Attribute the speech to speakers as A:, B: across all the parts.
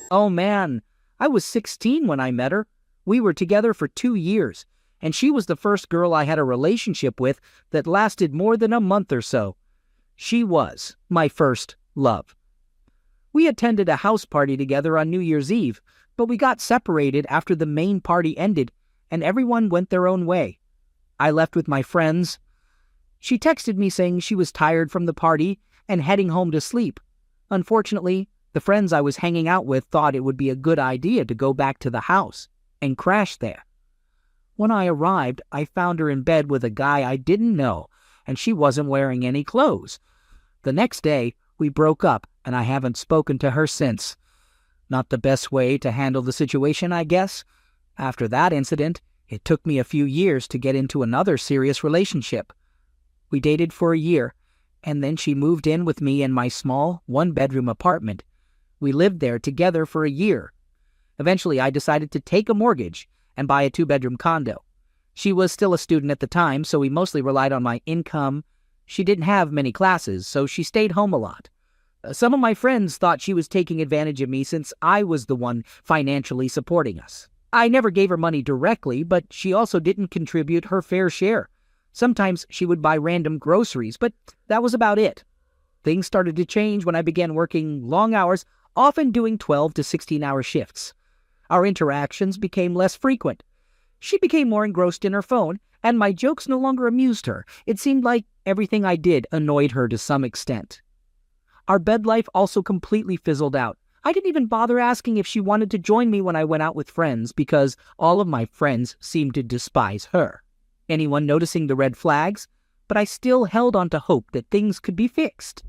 A: Oh man, I was 16 when I met her. We were together for 2 years, and she was the first girl I had a relationship with that lasted more than a month or so. She was my first love. We attended a house party together on New Year's Eve, but we got separated after the main party ended, and everyone went their own way. I left with my friends. She texted me saying she was tired from the party and heading home to sleep. Unfortunately, the friends I was hanging out with thought it would be a good idea to go back to the house and crash there. When I arrived, I found her in bed with a guy I didn't know, and she wasn't wearing any clothes. The next day, we broke up, and I haven't spoken to her since. Not the best way to handle the situation, I guess. After that incident, it took me a few years to get into another serious relationship. We dated for a year, and then she moved in with me in my small, one-bedroom apartment. We lived there together for a year. Eventually, I decided to take a mortgage and buy a two-bedroom condo. She was still a student at the time, so we mostly relied on my income. She didn't have many classes, so she stayed home a lot. Some of my friends thought she was taking advantage of me since I was the one financially supporting us. I never gave her money directly, but she also didn't contribute her fair share. Sometimes she would buy random groceries, but that was about it. Things started to change when I began working long hours, often doing 12 to 16-hour shifts. Our interactions became less frequent. She became more engrossed in her phone, and my jokes no longer amused her. It seemed like everything I did annoyed her to some extent. Our bed life also completely fizzled out. I didn't even bother asking if she wanted to join me when I went out with friends because all of my friends seemed to despise her. Anyone noticing the red flags? But I still held on to hope that things could be fixed.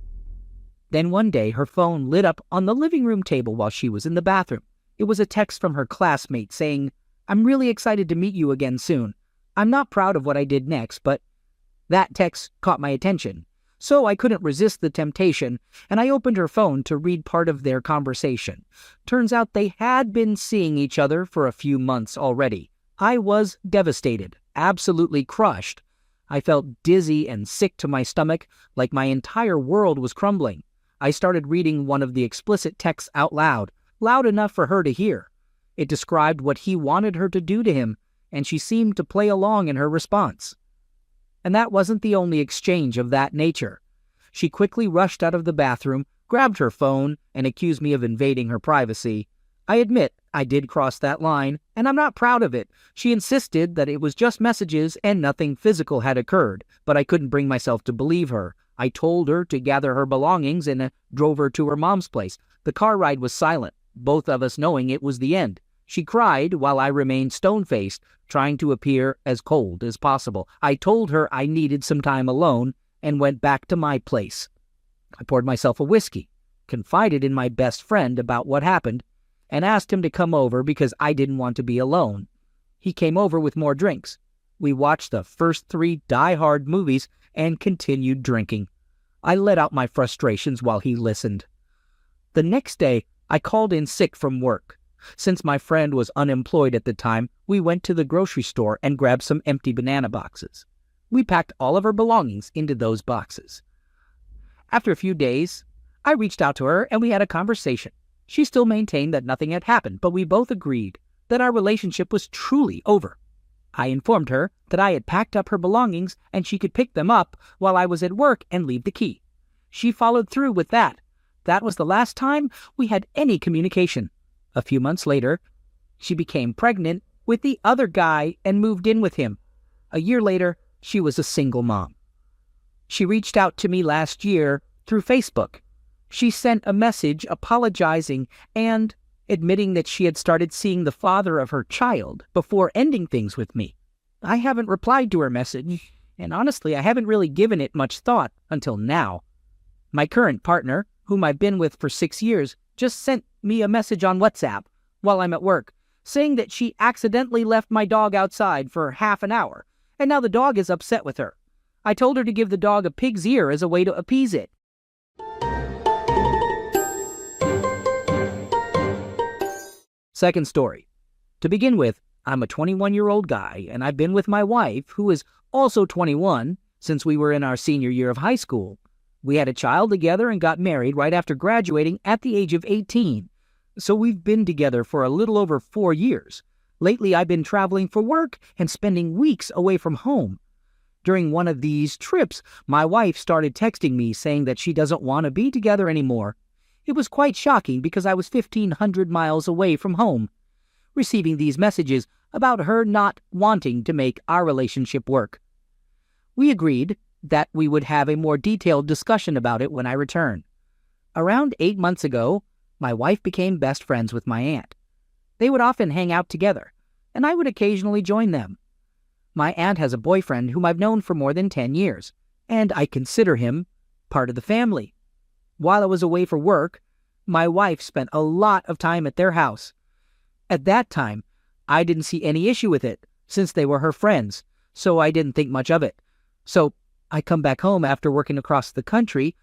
A: Then one day, her phone lit up on the living room table while she was in the bathroom. It was a text from her classmate saying, "I'm really excited to meet you again soon. I'm not proud of what I did next, but..." That text caught my attention, so I couldn't resist the temptation, and I opened her phone to read part of their conversation. Turns out they had been seeing each other for a few months already. I was devastated, absolutely crushed. I felt dizzy and sick to my stomach, like my entire world was crumbling. I started reading one of the explicit texts out loud, loud enough for her to hear. It described what he wanted her to do to him, and she seemed to play along in her response. And that wasn't the only exchange of that nature. She quickly rushed out of the bathroom, grabbed her phone, and accused me of invading her privacy. I admit I did cross that line, and I'm not proud of it. She insisted that it was just messages and nothing physical had occurred, but I couldn't bring myself to believe her. I told her to gather her belongings and drove her to her mom's place. The car ride was silent, both of us knowing it was the end. She cried while I remained stone-faced, trying to appear as cold as possible. I told her I needed some time alone and went back to my place. I poured myself a whiskey, confided in my best friend about what happened, and asked him to come over because I didn't want to be alone. He came over with more drinks. We watched the first 3 die-hard movies and continued drinking. I let out my frustrations while he listened. The next day, I called in sick from work. Since my friend was unemployed at the time, we went to the grocery store and grabbed some empty banana boxes. We packed all of her belongings into those boxes. After a few days, I reached out to her and we had a conversation. She still maintained that nothing had happened, but we both agreed that our relationship was truly over. I informed her that I had packed up her belongings and she could pick them up while I was at work and leave the key. She followed through with that. That was the last time we had any communication. A few months later, she became pregnant with the other guy and moved in with him. A year later, she was a single mom. She reached out to me last year through Facebook. She sent a message apologizing and admitting that she had started seeing the father of her child before ending things with me. I haven't replied to her message, and honestly, I haven't really given it much thought until now. My current partner, whom I've been with for 6 years, just sent me a message on WhatsApp while I'm at work, saying that she accidentally left my dog outside for half an hour, and now the dog is upset with her. I told her to give the dog a pig's ear as a way to appease it. Second story. To begin with, I'm a 21-year-old guy, and I've been with my wife, who is also 21, since we were in our senior year of high school. We had a child together and got married right after graduating at the age of 18. So we've been together for a little over 4 years. Lately, I've been traveling for work and spending weeks away from home. During one of these trips, my wife started texting me saying that she doesn't want to be together anymore. It was quite shocking because I was 1,500 miles away from home. Receiving these messages about her not wanting to make our relationship work. We agreed that we would have a more detailed discussion about it when I return. Around 8 months ago, my wife became best friends with my aunt. They would often hang out together, and I would occasionally join them. My aunt has a boyfriend whom I've known for more than 10 years, and I consider him part of the family. While I was away for work, my wife spent a lot of time at their house. At that time, I didn't see any issue with it, since they were her friends, so I didn't think much of it. So I come back home after working across the country,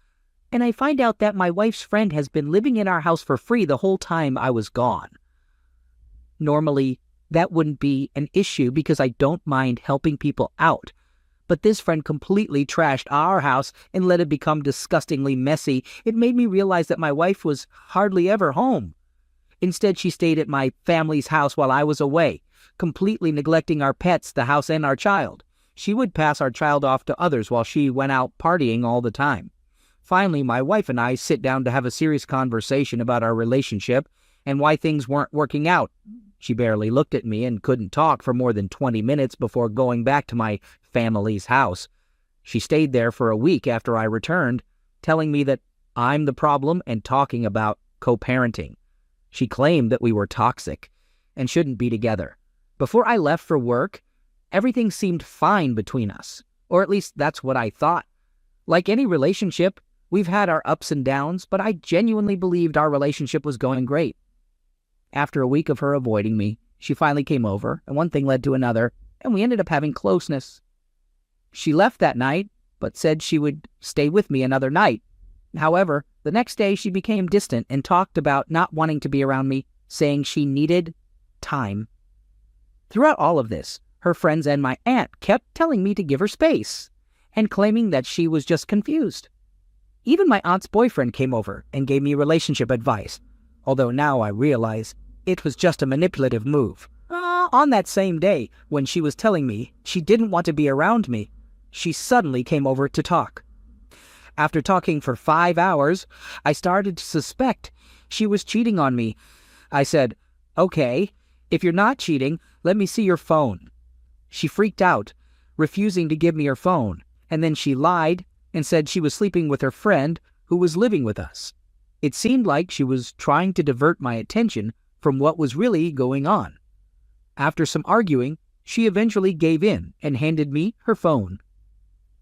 A: and I find out that my wife's friend has been living in our house for free the whole time I was gone. Normally, that wouldn't be an issue because I don't mind helping people out. But this friend completely trashed our house and let it become disgustingly messy. It made me realize that my wife was hardly ever home. Instead, she stayed at my family's house while I was away, completely neglecting our pets, the house, and our child. She would pass our child off to others while she went out partying all the time. Finally, my wife and I sit down to have a serious conversation about our relationship and why things weren't working out. She barely looked at me and couldn't talk for more than 20 minutes before going back to my family's house. She stayed there for a week after I returned, telling me that I'm the problem and talking about co-parenting. She claimed that we were toxic and shouldn't be together. Before I left for work, everything seemed fine between us, or at least that's what I thought. Like any relationship, we've had our ups and downs, but I genuinely believed our relationship was going great. After a week of her avoiding me, she finally came over, and one thing led to another, and we ended up having closeness. She left that night, but said she would stay with me another night. However, the next day she became distant and talked about not wanting to be around me, saying she needed time. Throughout all of this, her friends and my aunt kept telling me to give her space, and claiming that she was just confused. Even my aunt's boyfriend came over and gave me relationship advice, although now I realize it was just a manipulative move. On that same day, when she was telling me she didn't want to be around me, she suddenly came over to talk. After talking for 5 hours, I started to suspect she was cheating on me. I said, "Okay, if you're not cheating, let me see your phone." She freaked out, refusing to give me her phone, and then she lied and said she was sleeping with her friend who was living with us. It seemed like she was trying to divert my attention from what was really going on. After some arguing, she eventually gave in and handed me her phone.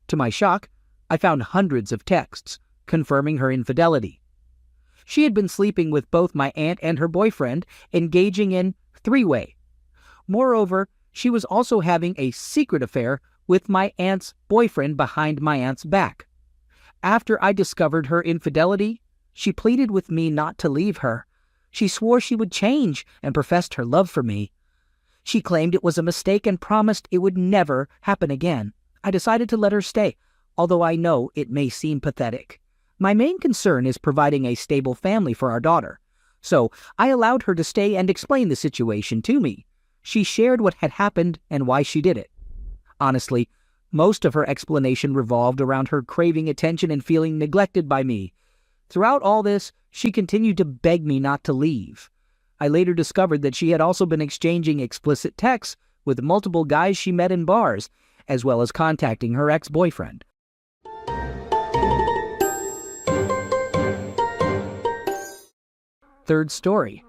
A: To my shock, I found hundreds of texts confirming her infidelity. She had been sleeping with both my aunt and her boyfriend, engaging in three-way. Moreover, she was also having a secret affair with my aunt's boyfriend behind my aunt's back. After I discovered her infidelity, she pleaded with me not to leave her. She swore she would change and professed her love for me. She claimed it was a mistake and promised it would never happen again. I decided to let her stay, although I know it may seem pathetic. My main concern is providing a stable family for our daughter, so I allowed her to stay and explain the situation to me. She shared what had happened and why she did it. Honestly, most of her explanation revolved around her craving attention and feeling neglected by me. Throughout all this, she continued to beg me not to leave. I later discovered that she had also been exchanging explicit texts with multiple guys she met in bars, as well as contacting her ex-boyfriend. Third story.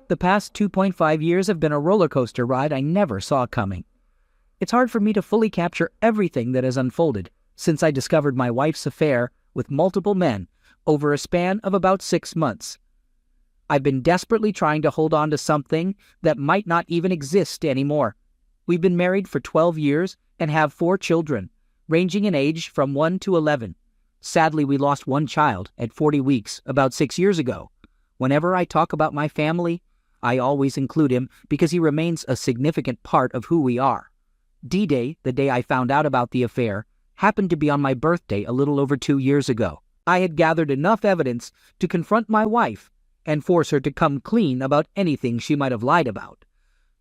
A: The past 2.5 years have been a roller coaster ride I never saw coming. It's hard for me to fully capture everything that has unfolded since I discovered my wife's affair with multiple men over a span of about 6 months. I've been desperately trying to hold on to something that might not even exist anymore. We've been married for 12 years and have 4 children, ranging in age from 1 to 11. Sadly, we lost one child at 40 weeks about 6 years ago. Whenever I talk about my family, I always include him because he remains a significant part of who we are. D-Day, the day I found out about the affair, happened to be on my birthday a little over 2 years ago. I had gathered enough evidence to confront my wife and force her to come clean about anything she might have lied about.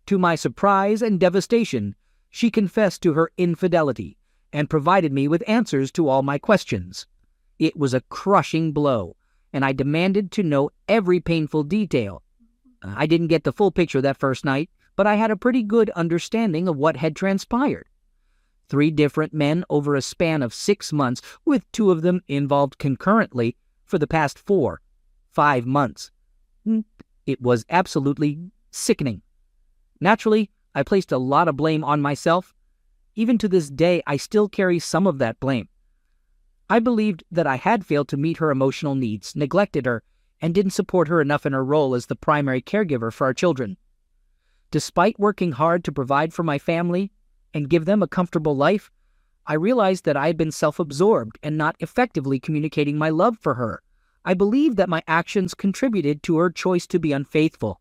A: To my surprise and devastation, she confessed to her infidelity and provided me with answers to all my questions. It was a crushing blow, and I demanded to know every painful detail. I didn't get the full picture that first night, but I had a pretty good understanding of what had transpired. 3 different men over a span of 6 months, with 2 of them involved concurrently for the past 5 months. It was absolutely sickening. Naturally, I placed a lot of blame on myself. Even to this day, I still carry some of that blame. I believed that I had failed to meet her emotional needs, neglected her, and didn't support her enough in her role as the primary caregiver for our children. Despite working hard to provide for my family and give them a comfortable life, I realized that I had been self-absorbed and not effectively communicating my love for her. I believed that my actions contributed to her choice to be unfaithful.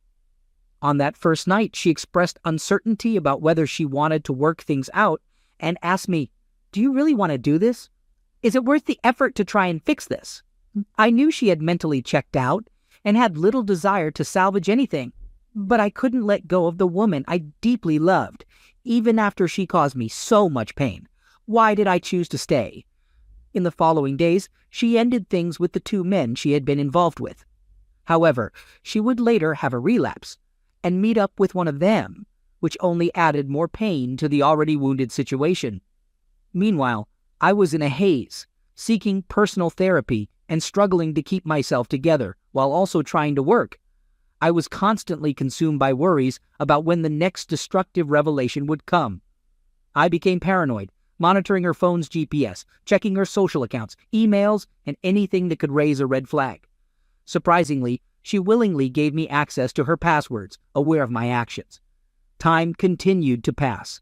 A: On that first night, she expressed uncertainty about whether she wanted to work things out and asked me, "Do you really want to do this? Is it worth the effort to try and fix this?" I knew she had mentally checked out and had little desire to salvage anything, but I couldn't let go of the woman I deeply loved, even after she caused me so much pain. Why did I choose to stay? In the following days, she ended things with the 2 men she had been involved with. However, she would later have a relapse and meet up with one of them, which only added more pain to the already wounded situation. Meanwhile, I was in a haze, seeking personal therapy and struggling to keep myself together while also trying to work. I was constantly consumed by worries about when the next destructive revelation would come. I became paranoid, monitoring her phone's GPS, checking her social accounts, emails, and anything that could raise a red flag. Surprisingly, she willingly gave me access to her passwords, aware of my actions. Time continued to pass.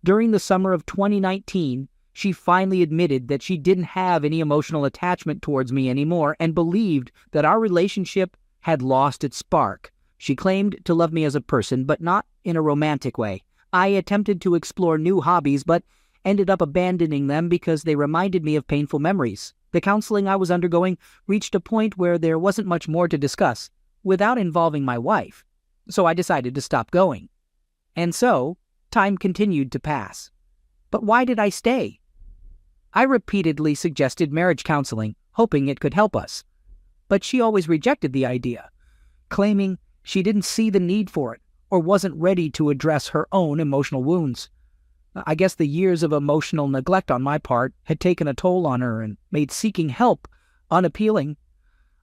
A: During the summer of 2019, she finally admitted that she didn't have any emotional attachment towards me anymore and believed that our relationship had lost its spark. She claimed to love me as a person, but not in a romantic way. I attempted to explore new hobbies, but ended up abandoning them because they reminded me of painful memories. The counseling I was undergoing reached a point where there wasn't much more to discuss without involving my wife, so I decided to stop going. And so, time continued to pass. But why did I stay? I repeatedly suggested marriage counseling, hoping it could help us. But she always rejected the idea, claiming she didn't see the need for it or wasn't ready to address her own emotional wounds. I guess the years of emotional neglect on my part had taken a toll on her and made seeking help unappealing.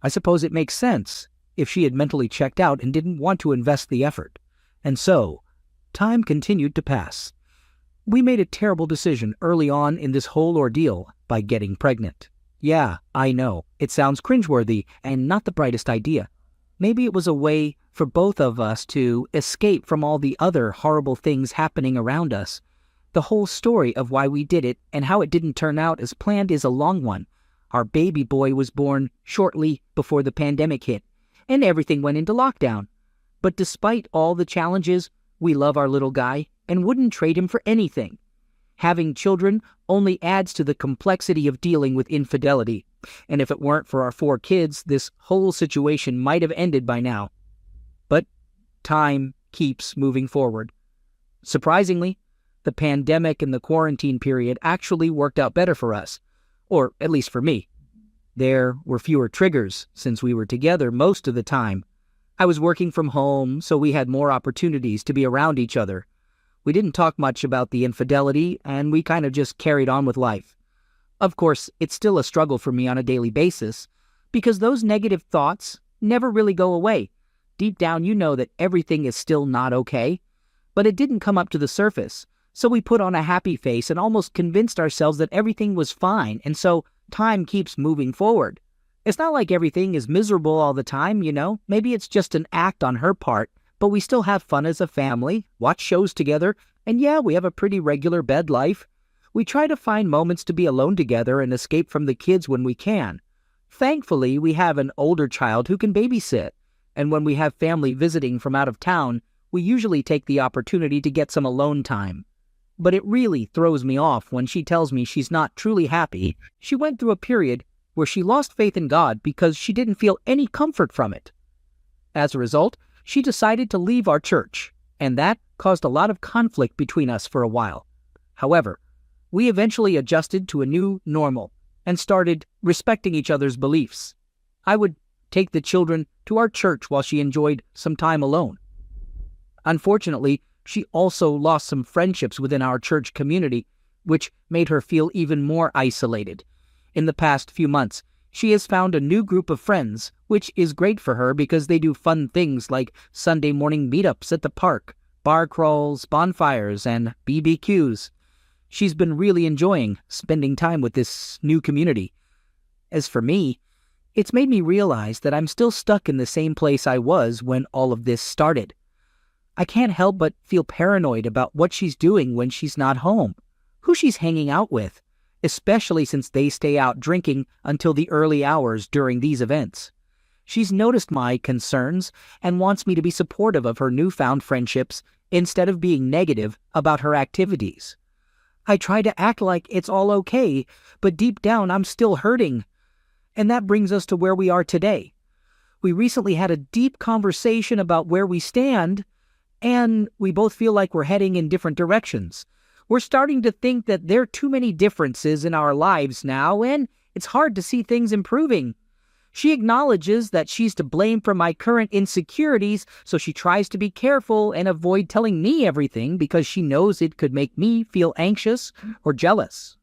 A: I suppose it makes sense if she had mentally checked out and didn't want to invest the effort. And so, time continued to pass. We made a terrible decision early on in this whole ordeal by getting pregnant. Yeah, I know, it sounds cringeworthy and not the brightest idea. Maybe it was a way for both of us to escape from all the other horrible things happening around us. The whole story of why we did it and how it didn't turn out as planned is a long one. Our baby boy was born shortly before the pandemic hit, and everything went into lockdown. But despite all the challenges, we love our little guy and wouldn't trade him for anything. Having children only adds to the complexity of dealing with infidelity, and if it weren't for our 4 kids, this whole situation might have ended by now. But time keeps moving forward. Surprisingly, the pandemic and the quarantine period actually worked out better for us, or at least for me. There were fewer triggers since we were together most of the time. I was working from home, so we had more opportunities to be around each other. We didn't talk much about the infidelity, and we kind of just carried on with life. Of course, it's still a struggle for me on a daily basis, because those negative thoughts never really go away. Deep down, you know that everything is still not okay, but it didn't come up to the surface. So we put on a happy face and almost convinced ourselves that everything was fine, and so time keeps moving forward. It's not like everything is miserable all the time, you know? Maybe it's just an act on her part, but we still have fun as a family, watch shows together, and yeah, we have a pretty regular bed life. We try to find moments to be alone together and escape from the kids when we can. Thankfully, we have an older child who can babysit, and when we have family visiting from out of town, we usually take the opportunity to get some alone time. But it really throws me off when she tells me she's not truly happy. She went through a period where she lost faith in God because she didn't feel any comfort from it. As a result, she decided to leave our church, and that caused a lot of conflict between us for a while. However, we eventually adjusted to a new normal and started respecting each other's beliefs. I would take the children to our church while she enjoyed some time alone. Unfortunately, she also lost some friendships within our church community, which made her feel even more isolated. In the past few months, she has found a new group of friends, which is great for her because they do fun things like Sunday morning meetups at the park, bar crawls, bonfires, and BBQs. She's been really enjoying spending time with this new community. As for me, it's made me realize that I'm still stuck in the same place I was when all of this started. I can't help but feel paranoid about what she's doing when she's not home, who she's hanging out with, especially since they stay out drinking until the early hours during these events. She's noticed my concerns and wants me to be supportive of her newfound friendships instead of being negative about her activities. I try to act like it's all okay, but deep down I'm still hurting. And that brings us to where we are today. We recently had a deep conversation about where we stand, and we both feel like we're heading in different directions. We're starting to think that there are too many differences in our lives now, and it's hard to see things improving. She acknowledges that she's to blame for my current insecurities, so she tries to be careful and avoid telling me everything because she knows it could make me feel anxious or jealous.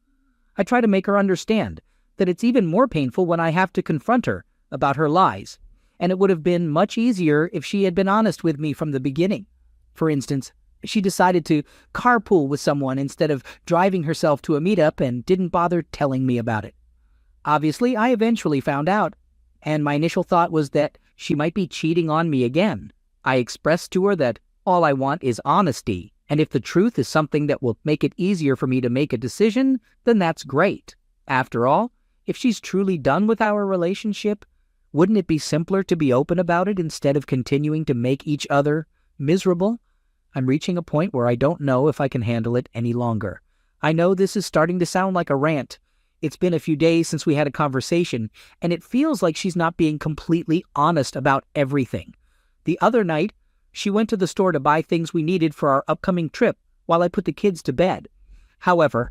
A: I try to make her understand that it's even more painful when I have to confront her about her lies, and it would have been much easier if she had been honest with me from the beginning. For instance, she decided to carpool with someone instead of driving herself to a meetup and didn't bother telling me about it. Obviously, I eventually found out, and my initial thought was that she might be cheating on me again. I expressed to her that all I want is honesty, and if the truth is something that will make it easier for me to make a decision, then that's great. After all, if she's truly done with our relationship, wouldn't it be simpler to be open about it instead of continuing to make each other miserable? I'm reaching a point where I don't know if I can handle it any longer. I know this is starting to sound like a rant. It's been a few days since we had a conversation, and it feels like she's not being completely honest about everything. The other night, she went to the store to buy things we needed for our upcoming trip while I put the kids to bed. However,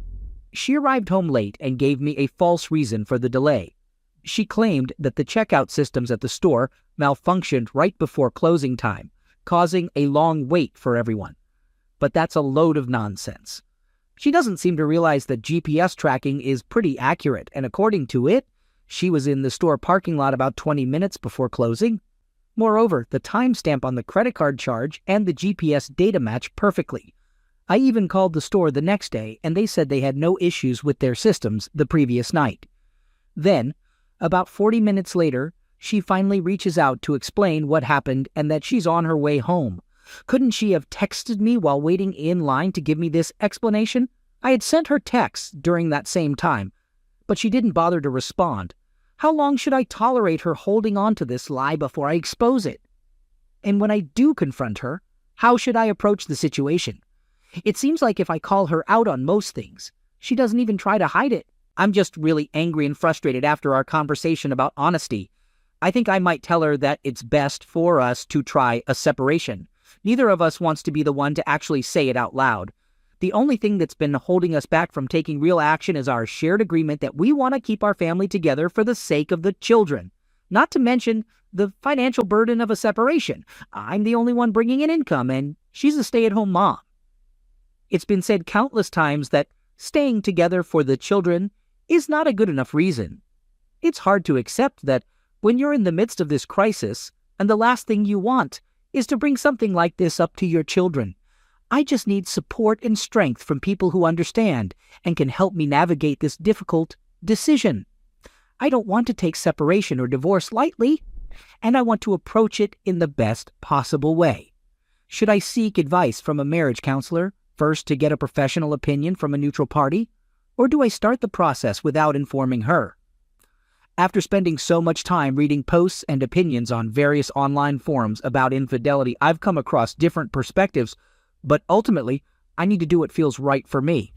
A: she arrived home late and gave me a false reason for the delay. She claimed that the checkout systems at the store malfunctioned right before closing time, causing a long wait for everyone. But that's a load of nonsense. She doesn't seem to realize that GPS tracking is pretty accurate, and according to it, she was in the store parking lot about 20 minutes before closing. Moreover, the timestamp on the credit card charge and the GPS data match perfectly. I even called the store the next day, and they said they had no issues with their systems the previous night. Then, about 40 minutes later, she finally reaches out to explain what happened and that she's on her way home. Couldn't she have texted me while waiting in line to give me this explanation? I had sent her texts during that same time, but she didn't bother to respond. How long should I tolerate her holding on to this lie before I expose it? And when I do confront her, how should I approach the situation? It seems like if I call her out on most things, she doesn't even try to hide it. I'm just really angry and frustrated after our conversation about honesty. I think I might tell her that it's best for us to try a separation. Neither of us wants to be the one to actually say it out loud. The only thing that's been holding us back from taking real action is our shared agreement that we want to keep our family together for the sake of the children. Not to mention the financial burden of a separation. I'm the only one bringing in income, and she's a stay-at-home mom. It's been said countless times that staying together for the children is not a good enough reason. It's hard to accept that when you're in the midst of this crisis, and the last thing you want is to bring something like this up to your children. I just need support and strength from people who understand and can help me navigate this difficult decision. I don't want to take separation or divorce lightly, and I want to approach it in the best possible way. Should I seek advice from a marriage counselor first to get a professional opinion from a neutral party, or do I start the process without informing her? After spending so much time reading posts and opinions on various online forums about infidelity, I've come across different perspectives, but ultimately, I need to do what feels right for me.